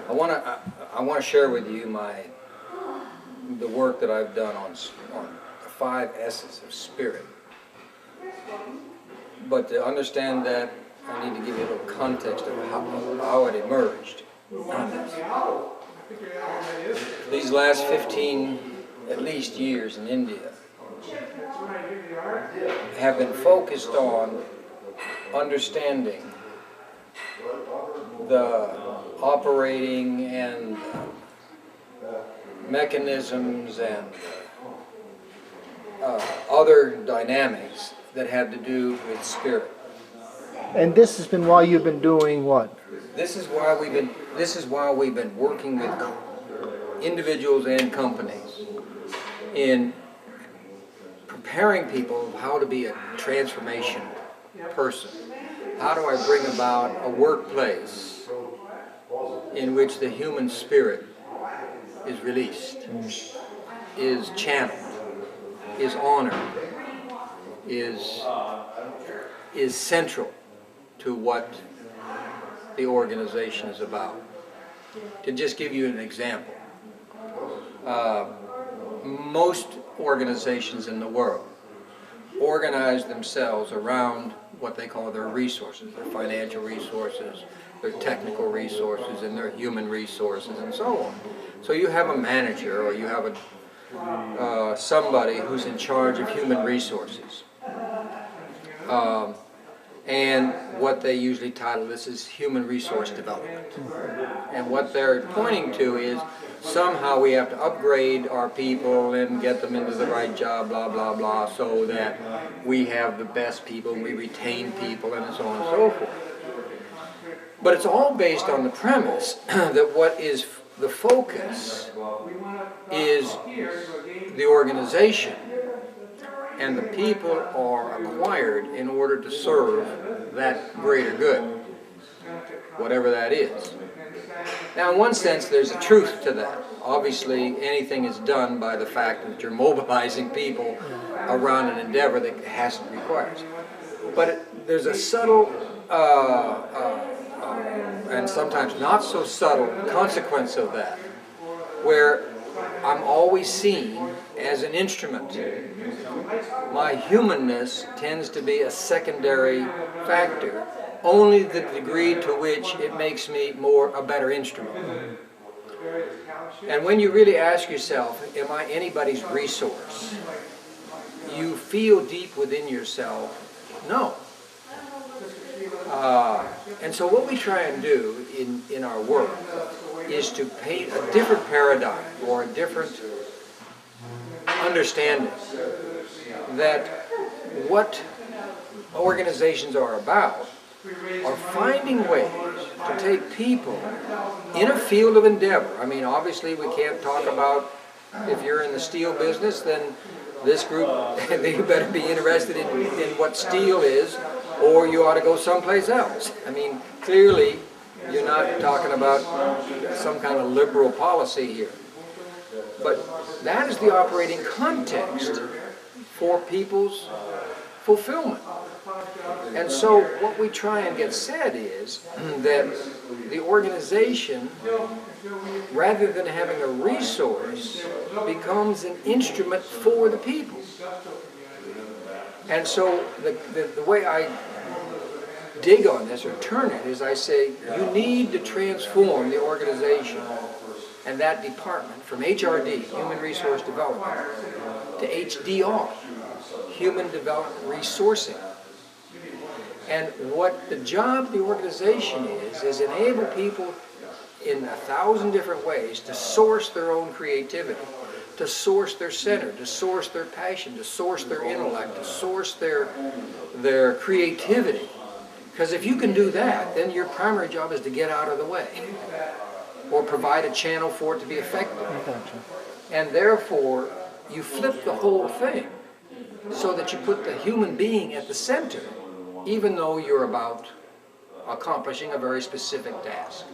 I want to share with you the work that I've done on the 5 S's of spirit. But to understand that, I need to give you a little context of how it emerged on this. These last 15, at least, years in India have been focused on understanding the operating and mechanisms and other dynamics that had to do with spirit. And this has been while you've been doing what? This is why we've been working with individuals and companies in preparing people how to be a transformation person. How do I bring about a workplace in which the human spirit is released, is channeled, is honored, is central to what the organization is about. To just give you an example, most organizations in the world organize themselves around what they call their resources, their financial resources, their technical resources, and their human resources, and so on. So you have a manager, or you have somebody who's in charge of human resources. And what they usually title this is human resource development. And what they're pointing to is somehow we have to upgrade our people and get them into the right job, blah, blah, blah, so that we have the best people, we retain people, and so on and so forth. But it's all based on the premise that what is the focus is the organization, and the people are acquired in order to serve that greater good, whatever that is. Now, in one sense, there's a truth to that. Obviously, anything is done by the fact that you're mobilizing people around an endeavor that requires. But there's a subtle and sometimes not so subtle consequence of that, where I'm always seen as an instrument. My humanness tends to be a secondary factor, only the degree to which it makes me a better instrument. And when you really ask yourself, am I anybody's resource? You feel deep within yourself, no. And so what we try and do in our work is to paint a different paradigm or a different understanding that what organizations are about are finding ways to take people in a field of endeavor. I mean, obviously we can't talk about, if you're in the steel business, then this group, they better be interested in what steel is, or you ought to go someplace else. I mean, clearly you're not talking about some kind of liberal policy here. But that is the operating context for people's fulfillment. And so what we try and get said is that the organization, rather than having a resource, becomes an instrument for the people. And so the way I dig on this or turn it is I say you need to transform the organization and that department from HRD, Human Resource Development, to HDR, Human Development Resourcing. And what the job of the organization is enable people in 1,000 different ways to source their own creativity, to source their center, to source their passion, to source their intellect, to source their creativity. Because if you can do that, then your primary job is to get out of the way or provide a channel for it to be effective. And therefore, you flip the whole thing so that you put the human being at the center, even though you're about accomplishing a very specific task.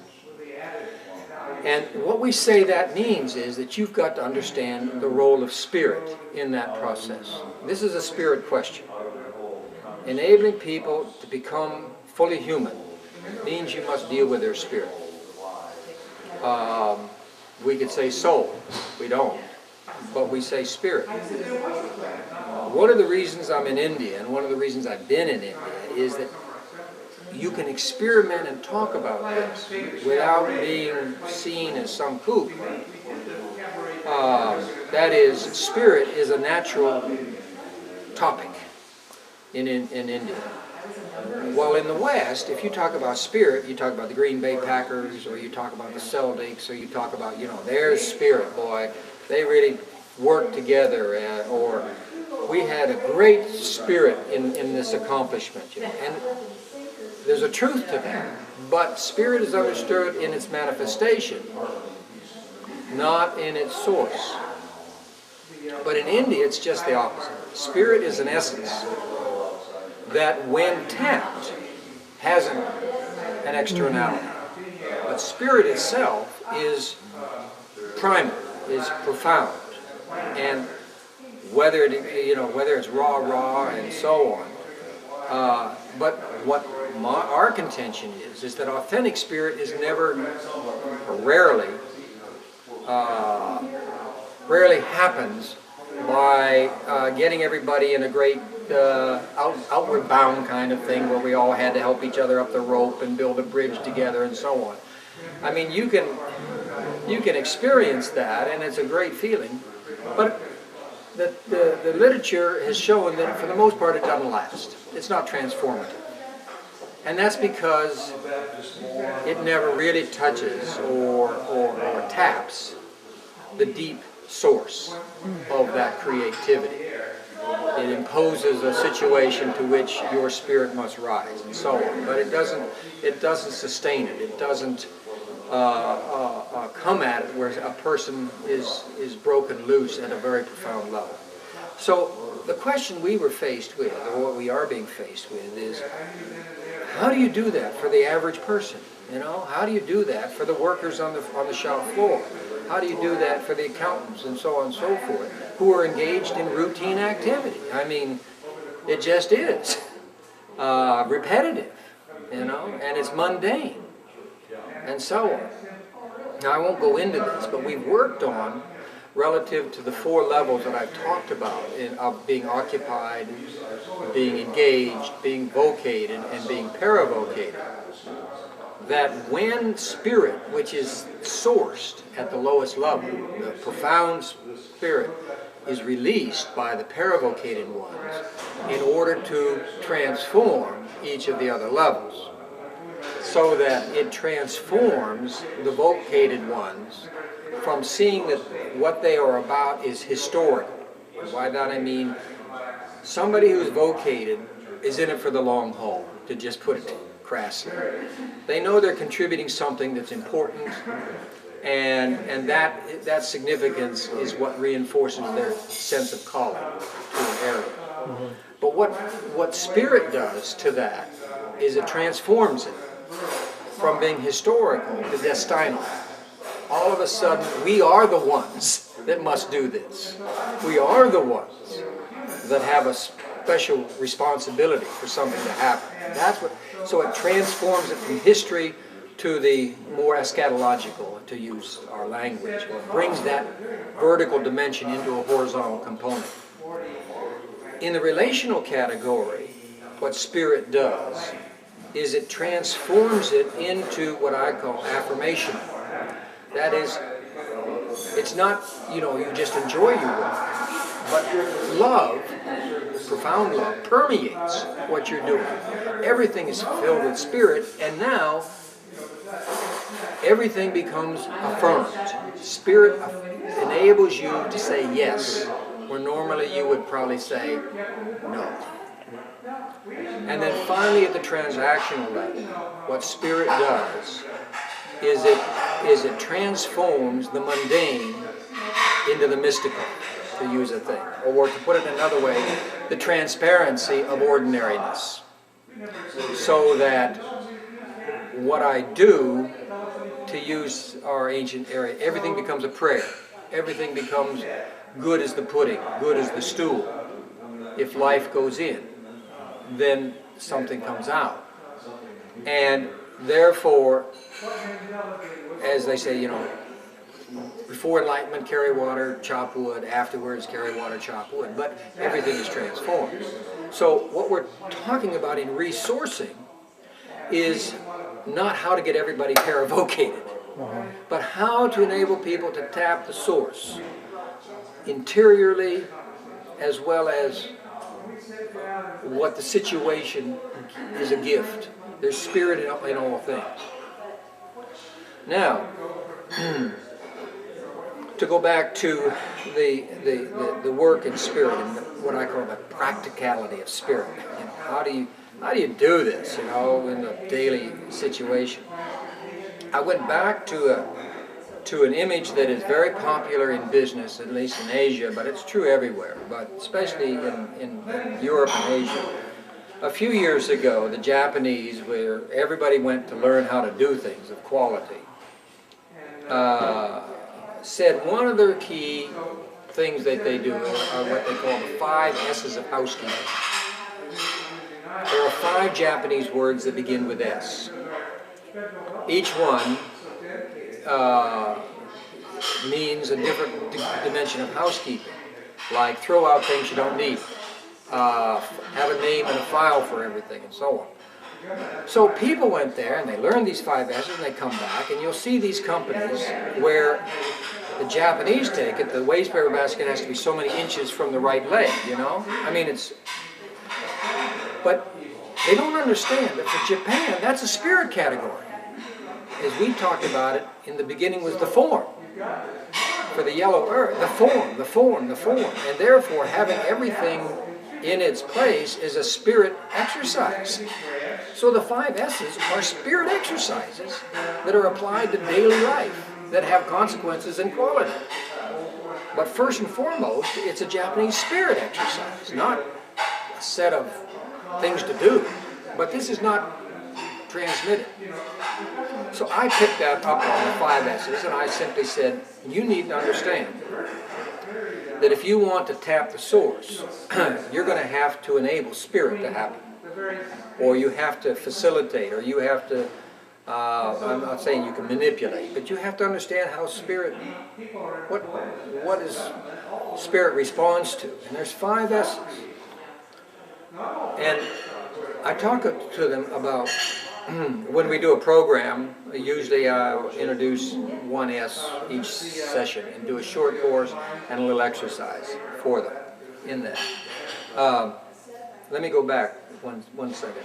And what we say that means is that you've got to understand the role of spirit in that process. This is a spirit question. Enabling people to become fully human means you must deal with their spirit. We could say soul. We don't. But we say spirit. One of the reasons I'm in India, and one of the reasons I've been in India, is that you can experiment and talk about this without being seen as some kook. That is, spirit is a natural topic in India. While in the West, if you talk about spirit, you talk about the Green Bay Packers, or you talk about the Celtics, or you talk about, there's spirit, boy. They really work together, or we had a great spirit in this accomplishment. And there's a truth to that. But spirit is understood in its manifestation, not in its source. But in India, it's just the opposite. Spirit is an essence that, when tapped, has an externality. But spirit itself is primal, is profound, and whether it's raw and so on. But what our contention is that authentic spirit is never, or rarely happens by getting everybody in a great outward bound kind of thing where we all had to help each other up the rope and build a bridge together and so on. I mean, you can experience that, and it's a great feeling, but the literature has shown that for the most part it doesn't last. It's not transformative. And that's because it never really touches or taps the deep source of that creativity. It imposes a situation to which your spirit must rise, and so on. But it doesn't sustain it. It doesn't come at it where a person is broken loose at a very profound level. So the question we were faced with, or what we are being faced with, is how do you do that for the average person? How do you do that for the workers on the shop floor? How do you do that for the accountants and so on and so forth, who are engaged in routine activity? I mean, it just is repetitive, and it's mundane, and so on. Now, I won't go into this, but we've worked on, relative to the 4 levels that I've talked about, of being occupied, being engaged, being vocated, and being paravocated, that when spirit, which is sourced at the lowest level, the profound spirit, is released by the paravocated ones in order to transform each of the other levels, so that it transforms the vocated ones from seeing that what they are about is historical. By that I mean somebody who's vocated is in it for the long haul, to just put it crassly. They know they're contributing something that's important, and that significance is what reinforces their sense of calling to an area. Mm-hmm. But what spirit does to that is it transforms it from being historical to destinal. All of a sudden, we are the ones that must do this. We are the ones that have a special responsibility for something to happen. So it transforms it from history to the more eschatological, to use our language, or brings that vertical dimension into a horizontal component. In the relational category, what spirit does is it transforms it into what I call affirmation. That is, it's not, you just enjoy your work, but love, profound love, permeates what you're doing. Everything is filled with spirit, and now everything becomes affirmed. Spirit enables you to say yes, where normally you would probably say no. And then finally at the transactional level, what spirit does is it transforms the mundane into the mystical, to use a thing. Or to put it another way, the transparency of ordinariness. So that what I do, to use our ancient area, everything becomes a prayer. Everything becomes good as the pudding, good as the stool. If life goes in, then something comes out. And therefore, as they say, you know, before enlightenment, carry water, chop wood. Afterwards, carry water, chop wood. But everything is transformed. So what we're talking about in resourcing is not how to get everybody paravocated, but how to enable people to tap the source interiorly, as well as what the situation is a gift. There's spirit in all things. Now, to go back to the work in spirit and what I call the practicality of spirit. You know, how do you do this? You know, in the daily situation. I went back to an image that is very popular in business, at least in Asia, but it's true everywhere, but especially in Europe and Asia. A few years ago, the Japanese, where everybody went to learn how to do things of quality, said one of their key things that they do are what they call the 5 S's of housekeeping. There are 5 Japanese words that begin with S. Each one means a different dimension of housekeeping, like throw out things you don't need, have a name and a file for everything, and so on. So people went there and they learned these 5 S's and they come back, and you'll see these companies where the Japanese take it, the waste paper basket has to be so many inches from the right leg, you know? I mean, but they don't understand that for Japan, that's a spirit category. As we talked about it in the beginning, was the form. For the yellow earth, the form. And therefore, having everything in its place is a spirit exercise. So the 5 S's are spirit exercises that are applied to daily life, that have consequences and quality. But first and foremost, it's a Japanese spirit exercise, not a set of things to do. But this is not transmitted. So I picked that up on the 5 S's, and I simply said, you need to understand that if you want to tap the source, you're going to have to enable spirit to happen. Or you have to facilitate, or you have to, I'm not saying you can manipulate, but you have to understand how spirit, what is spirit responds to. And there's 5 S's. And I talk to them about, when we do a program, usually I'll introduce 1 S each session and do a short course and a little exercise for them in that. Let me go back one second.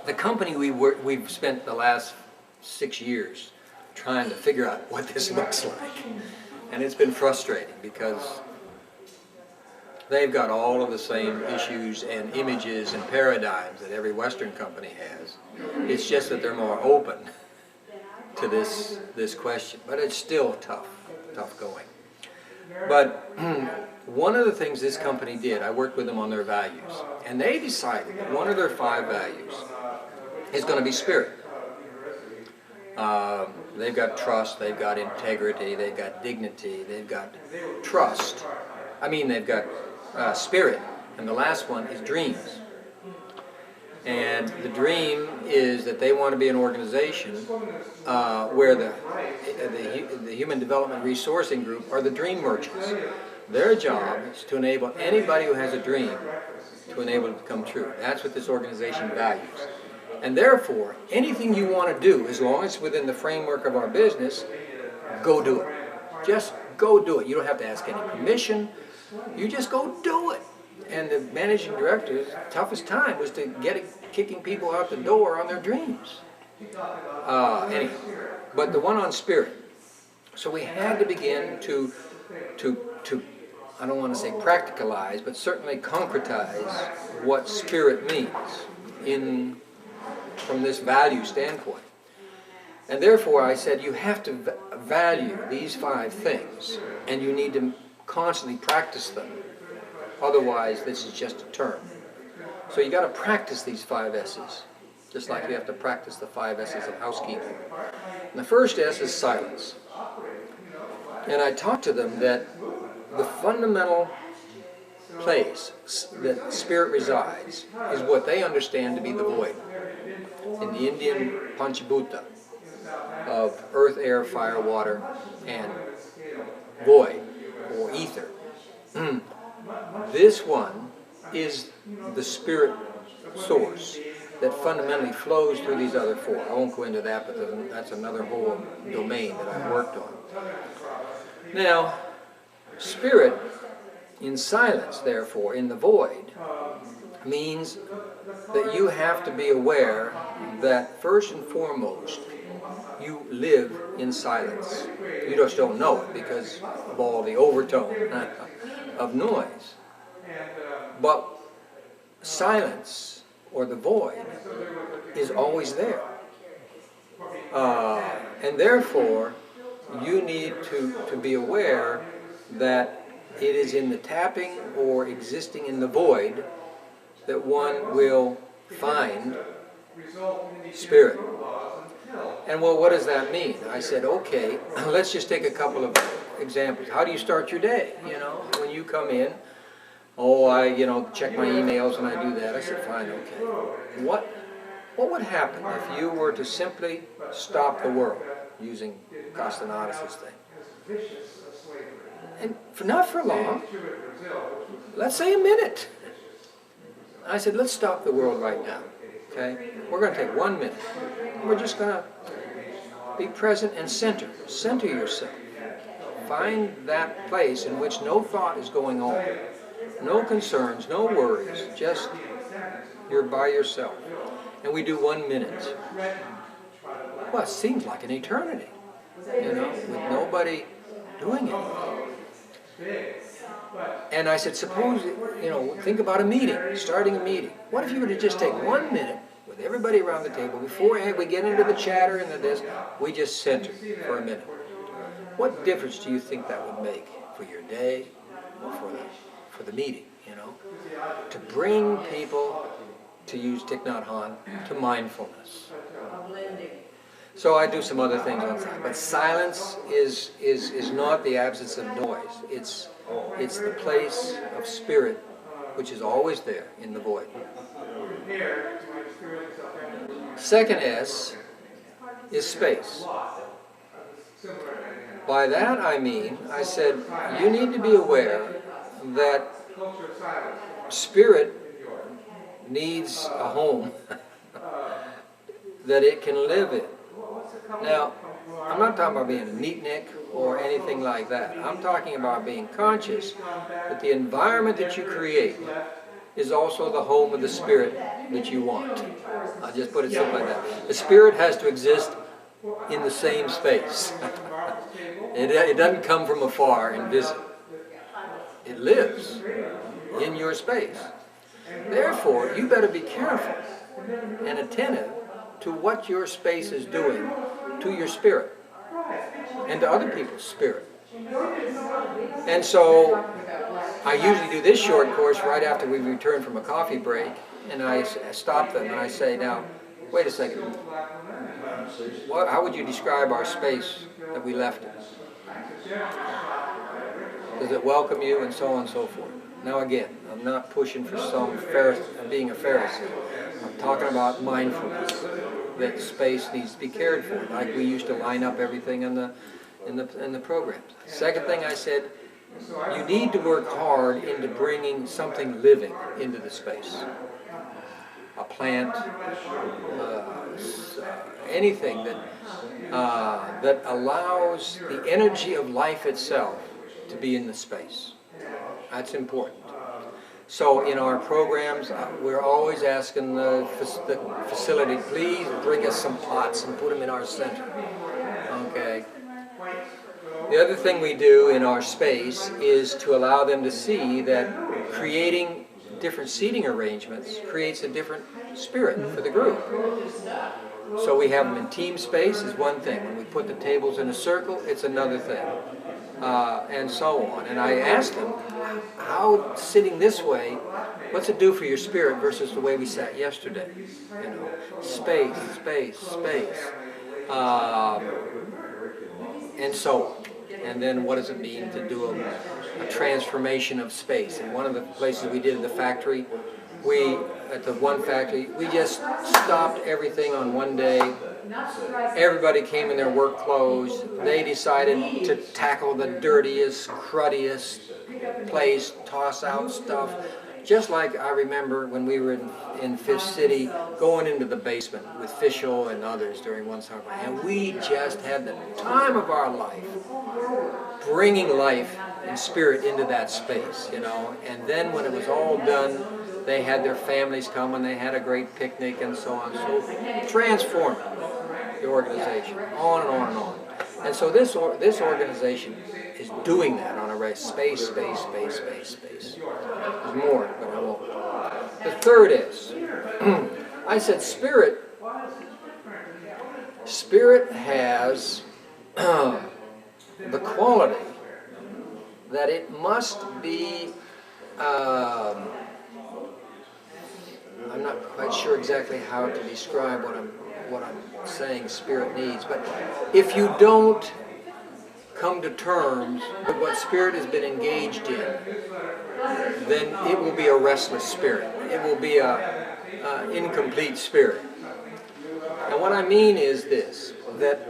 The company we've spent the last 6 years trying to figure out what this looks like. And it's been frustrating because they've got all of the same issues and images and paradigms that every Western company has. It's just that they're more open to this question. But it's still tough going. But one of the things this company did, I worked with them on their values, and they decided that one of their 5 values is going to be spirit. They've got trust, they've got integrity, they've got dignity, they've got trust. They've got spirit, and the last one is dreams. And the dream is that they want to be an organization where the Human Development Resourcing Group are the dream merchants. Their job is to enable anybody who has a dream to enable it to come true. That's what this organization values. And therefore, anything you want to do, as long as it's within the framework of our business, go do it. Just go do it. You don't have to ask any permission. You just go do it. And the managing director's toughest time was to kicking people out the door on their dreams. Anyway, but the one on spirit. So we had to begin to I don't want to say practicalize, but certainly concretize what spirit means from this value standpoint. And therefore I said you have to value these 5 things, and you need to constantly practice them. Otherwise, this is just a term. So you got to practice these 5 S's, just like you have to practice the 5 S's of housekeeping. And the first S is silence. And I talked to them that the fundamental place that spirit resides is what they understand to be the void. in the Indian Panchabhuta of earth, air, fire, water, and void, or ether. This one is the spirit source that fundamentally flows through these other four. I won't go into that, but that's another whole domain that I've worked on. Now, spirit in silence, therefore, in the void, means that you have to be aware that first and foremost, you live in silence. You just don't know it because of all the overtone of noise. But silence, or the void, is always there. And therefore, you need to be aware that it is in the tapping or existing in the void that one will find spirit. And well, what does that mean? I said, okay, let's just take a couple of examples. How do you start your day? You know, when you come in, oh, I, check my emails and I do that. I said, fine, okay. What would happen if you were to simply stop the world, using Castaneda's thing? And not for long. Let's say a minute. I said, let's stop the world right now. Okay? We're going to take 1 minute. We're just going to be present and center. Center yourself. Find that place in which no thought is going on. No concerns, no worries. Just you're by yourself. And we do 1 minute. Well, it seems like an eternity. With nobody doing anything. And I said, suppose, think about a meeting, starting a meeting. What if you were to just take 1 minute with everybody around the table, before we get into the chatter and this, we just center for a minute. What difference do you think that would make for your day or for the meeting, To bring people, to use Thich Nhat Hanh, to mindfulness. So I do some other things on that. But silence is not the absence of noise. It's the place of spirit, which is always there in the void. Second S is space. By that I mean, I said, you need to be aware that spirit needs a home that it can live in. Now, I'm not talking about being a neatnik or anything like that. I'm talking about being conscious that the environment that you create is also the home of the spirit that you want. I'll just put it simple like that. The spirit has to exist in the same space. It doesn't come from afar and visit. It lives in your space. Therefore, you better be careful and attentive to what your space is doing to your spirit and to other people's spirit. And so I usually do this short course right after we return from a coffee break, and I stop them and I say, now, wait a second, how would you describe our space that we left in? Does it welcome you, and so on and so forth? Now again, I'm not pushing for being a Pharisee. I'm talking about mindfulness, that space needs to be cared for, like we used to line up everything in the programs. Second thing I said, you need to work hard into bringing something living into the space. A plant, anything that allows the energy of life itself to be in the space. That's important. So in our programs, we're always asking the facility, please bring us some pots and put them in our center. Okay. The other thing we do in our space is to allow them to see that creating different seating arrangements creates a different spirit for the group. So we have them in team space is one thing. When we put the tables in a circle, it's another thing. And so on. And I asked them, how sitting this way, what's it do for your spirit versus the way we sat yesterday? Space, space, space. And so on. And then what does it mean to do a transformation of space? And one of the places we did in the factory, we, at the one factory, we just stopped everything on one day. Everybody came in their work clothes. They decided to tackle the dirtiest, cruddiest place, toss out stuff. Just like I remember when we were in Fifth City, going into the basement with Fischel and others during one summer. And we just had the time of our life, bringing life and spirit into that space, you know. And then when it was all done, they had their families come and they had a great picnic and so on. So transforming the organization, on and on and on. And so this organization is doing that on a race. Space. There's more, but I won't. The third is, I said spirit has the quality that it must be, I'm not quite sure exactly how to describe what I'm saying spirit needs, but if you don't come to terms with what spirit has been engaged in, then it will be a restless spirit. It will be a incomplete spirit. And what I mean is this, that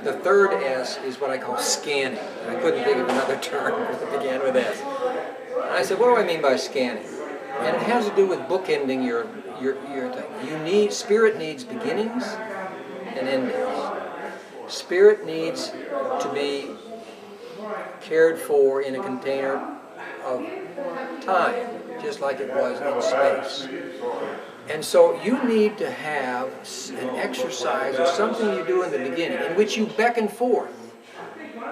the third S is what I call scanning. I couldn't think of another term that began with S. And I said, what do I mean by scanning? And it has to do with bookending your thing. Spirit needs beginnings and endings. Spirit needs to be cared for in a container of time, just like it was in space. And so you need to have an exercise or something you do in the beginning in which you beckon forth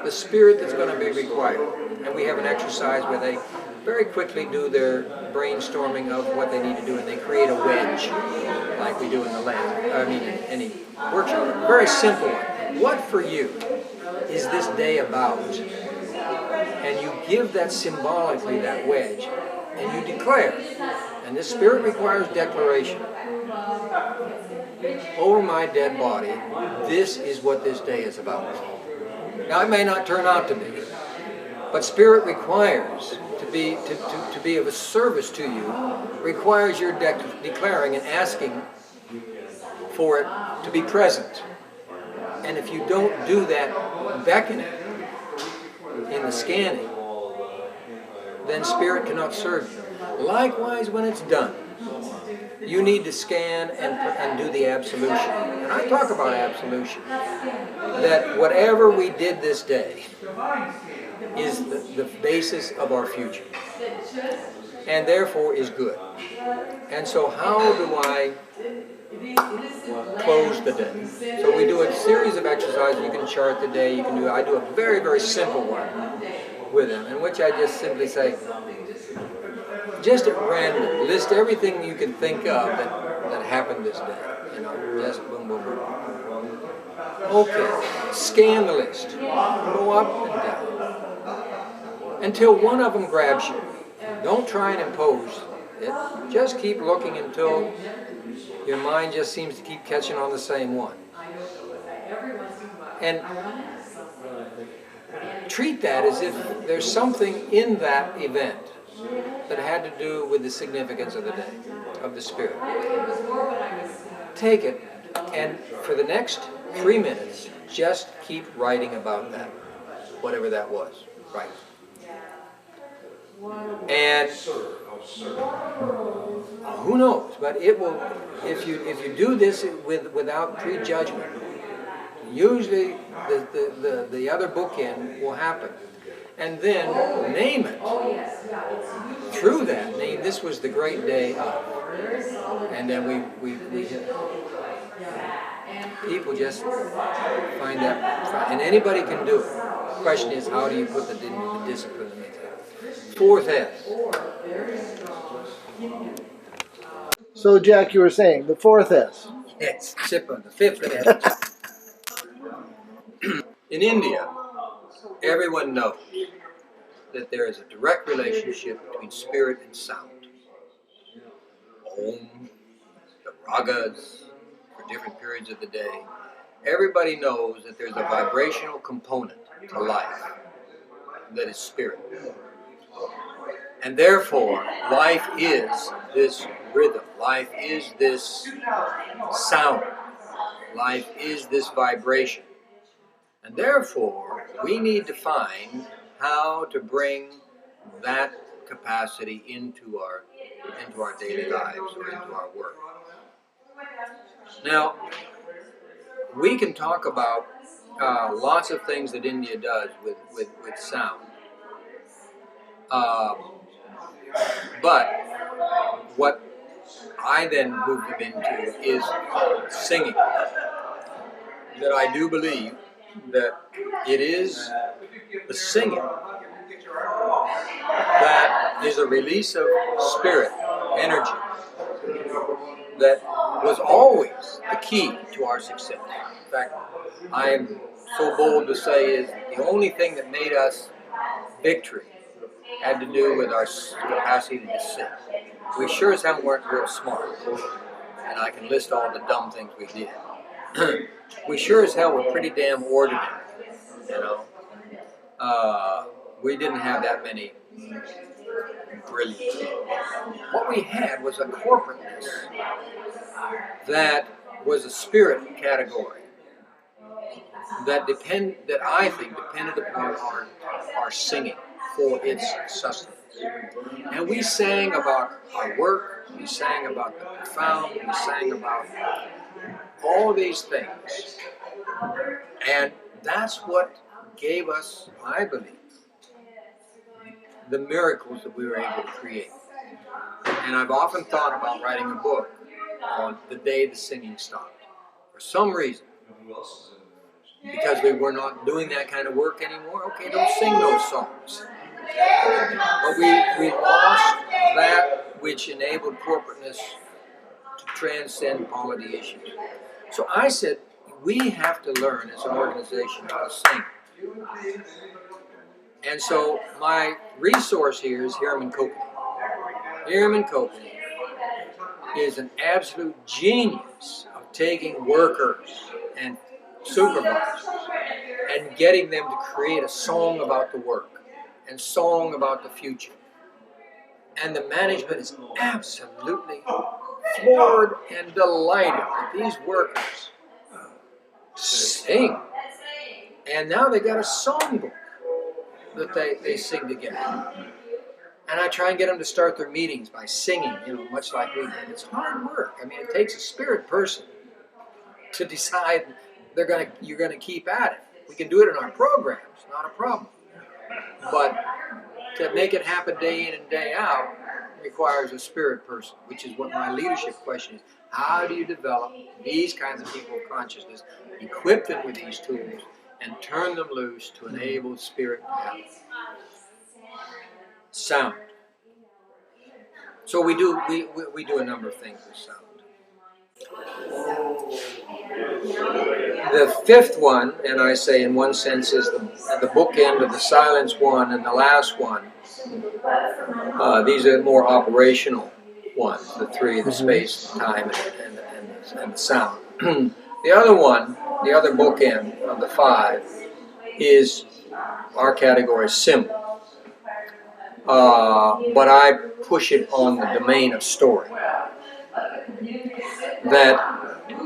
the spirit that's going to be required. And we have an exercise where they very quickly do their brainstorming of what they need to do, and they create a wedge, like we do in the lab. I mean, in any workshop. A very simple one. What for you is this day about? And you give that symbolically, that wedge, and you declare. And this spirit requires declaration. Over my dead body, this is what this day is about. Now, it may not turn out to be, but spirit requires to be of a service to you, requires your declaring and asking for it to be present. And if you don't do that beckoning in the scanning, then spirit cannot serve you. Likewise, when it's done, you need to scan and do the absolution. And I talk about absolution, that whatever we did this day is the basis of our future, and therefore is good. And so how do I close the day? So we do a series of exercises. You can chart the day. You can do. I do a very, very simple one with them, in which I just simply say, just at random, list everything you can think of that happened this day. You know, just boom, boom, boom. Okay, scan the list. Go up and down until one of them grabs you. Don't try and impose it. Just keep looking until your mind just seems to keep catching on the same one. And treat that as if there's something in that event that had to do with the significance of the day, of the spirit. Take it, and for the next 3 minutes, just keep writing about that, whatever that was. Right. And who knows? But it will. If you do this without prejudgment, usually the other bookend will happen. And then name it. Through that, name this was the great day of. And then we people just find that, and anybody can do it. The question is, how do you put the discipline in it? Fourth S. So, Jack, you were saying the fourth S. Yes, Sipa, the fifth S. In India, everyone knows that there is a direct relationship between spirit and sound. Om, the ragas, for different periods of the day. Everybody knows that there's a vibrational component to life that is spirit. And therefore, life is this rhythm. Life is this sound. Life is this vibration. And therefore, we need to find how to bring that capacity into our daily lives or into our work. Now, we can talk about lots of things that India does with sound. But what I then move them into is singing. That I do believe that it is the singing that is a release of spirit, energy, that was always the key to our success. In fact, I am so bold to say is the only thing that made us victory had to do with our capacity to sing. We sure as hell weren't real smart, and I can list all the dumb things we did. We sure as hell were pretty damn ordinary, you know. We didn't have that many brilliant people. What we had was a corporateness that was a spirit category that I think depended upon our singing for its sustenance. And we sang about our work, we sang about the profound, we sang about all these things. And that's what gave us, I believe, the miracles that we were able to create. And I've often thought about writing a book on the day the singing stopped. For some reason, because we were not doing that kind of work anymore, okay, don't sing those songs. But we lost that which enabled corporateness to transcend polity issues. So I said, we have to learn as an organization how to sing. And so my resource here is Hiram Copeland. Hiram Copeland is an absolute genius of taking workers and supervisors and getting them to create a song about the work and song about the future. And the management is absolutely floored and delighted that these workers sing. And now they got a songbook that they sing together. And I try and get them to start their meetings by singing, much like we did. It's hard work. I mean, it takes a spirit person to decide you're gonna keep at it. We can do it in our programs, not a problem. But to make it happen day in and day out requires a spirit person, which is what my leadership question is. How do you develop these kinds of people of consciousness, equip them with these tools, and turn them loose to enable spirit to happen? Sound. So we do a number of things with sound. The fifth one, and I say in one sense, is the bookend of the silence one and the last one. These are more operational ones, the three, the space, time, and the sound. The other one, the other bookend of the five, is our category symbol. But I push it on the domain of story. That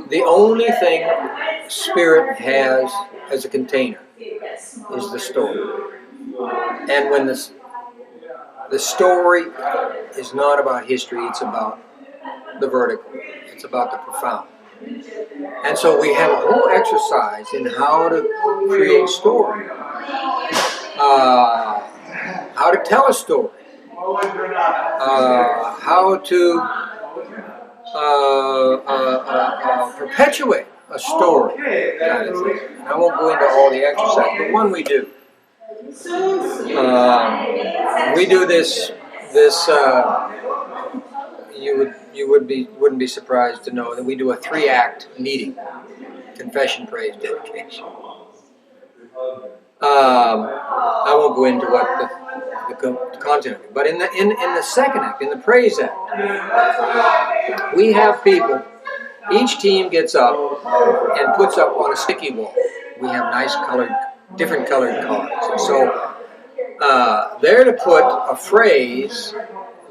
the only thing spirit has as a container is the story. And when the story is not about history, it's about the vertical. It's about the profound. And so we have a whole exercise in how to create story. How to tell a story. How to perpetuate a story. Kind of thing. I won't go into all the exercise, but one we do. We do this. You wouldn't be surprised to know that we do a 3-act meeting: confession, praise, dedication. I won't go into what the content of it, but in the second act, in the praise act, we have people. Each team gets up and puts up on a sticky wall. We have nice different colored cards, and so they're to put a phrase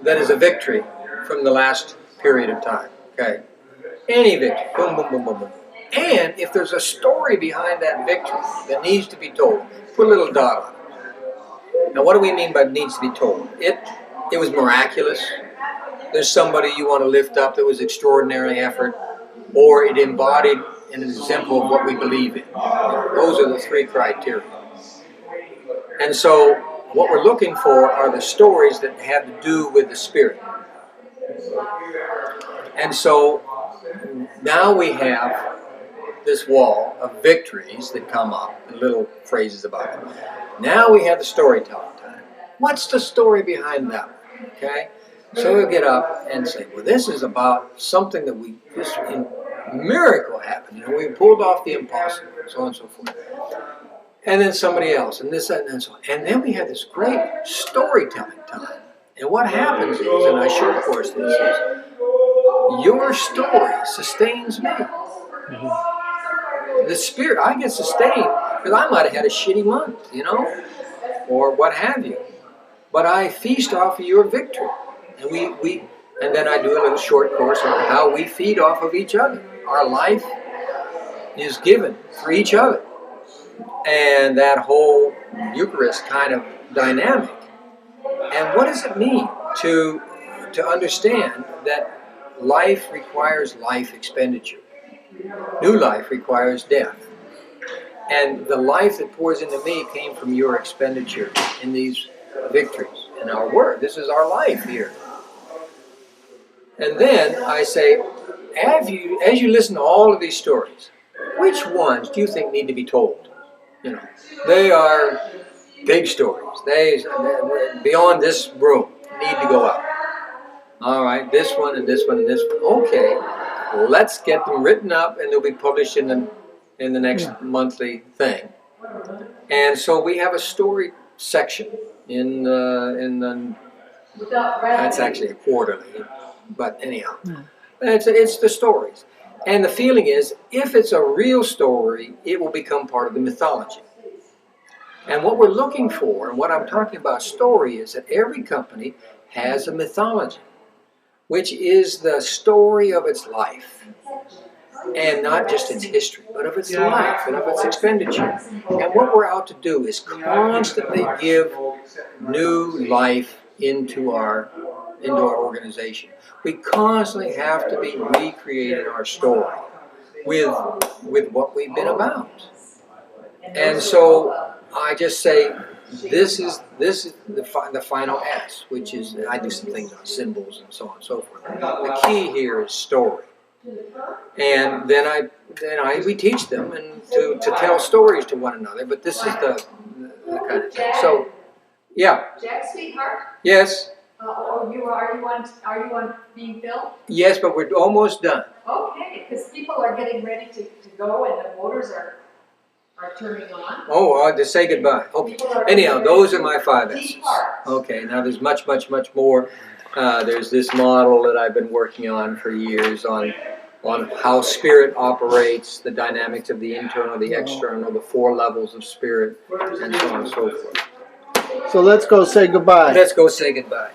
that is a victory from the last period of time. Okay, any victory, boom, boom, boom, boom, boom. And if there's a story behind that victory that needs to be told, put a little dot on it. Now, what do we mean by needs to be told? It was miraculous. There's somebody you want to lift up that was extraordinary effort, or it embodied an example of what we believe in. Those are the three criteria. And so what we're looking for are the stories that have to do with the Spirit. And so now we have this wall of victories that come up, and little phrases about it. Now we have the storytelling time. What's the story behind that one? Okay? So we'll get up and say, well, this is about something that this miracle happened. You know, we pulled off the impossible, and so on and so forth. And then somebody else, and this, and so on. And then we have this great storytelling time. And what happens is, and I short course this, is your story sustains me. The Spirit, I get sustained because I might have had a shitty month, you know, or what have you. But I feast off of your victory. And and then I do a little short course on how we feed off of each other. Our life is given for each other. And that whole Eucharist kind of dynamic. And what does it mean to understand that life requires life expenditure? New life requires death. And the life that pours into me came from your expenditure in these victories. And our word, this is our life here. And then I say, as you listen to all of these stories, which ones do you think need to be told? You know, they are big stories. They beyond this room need to go out. All right, this one and this one and this one. Okay, let's get them written up, and they'll be published in the next monthly thing. And so we have a story section in the that's actually a quarterly, but anyhow, it's the stories. And the feeling is, if it's a real story, it will become part of the mythology. And what we're looking for, and what I'm talking about story, is that every company has a mythology, which is the story of its life. And not just its history, but of its life and of its expenditure. And what we're out to do is constantly give new life into our organization. We constantly have to be recreating our story with what we've been about. And so I just say this is the final S, which is, I do some things on symbols and so on and so forth. The key here is story. And then we teach them and to tell stories to one another. But this is the kind of thing. So, yeah. Jack, sweetheart. Yes. Are you on being filmed? Yes, but we're almost done. Okay, because people are getting ready to go and the motors are turning on. Oh, I'll just say goodbye. Okay. Anyhow, those are my 5 S's. Okay. Now there's much, much, much more. There's this model that I've been working on for years on how spirit operates, the dynamics of the internal, the external, the 4 levels of spirit, and so on and so forth. So let's go say goodbye. Let's go say goodbye.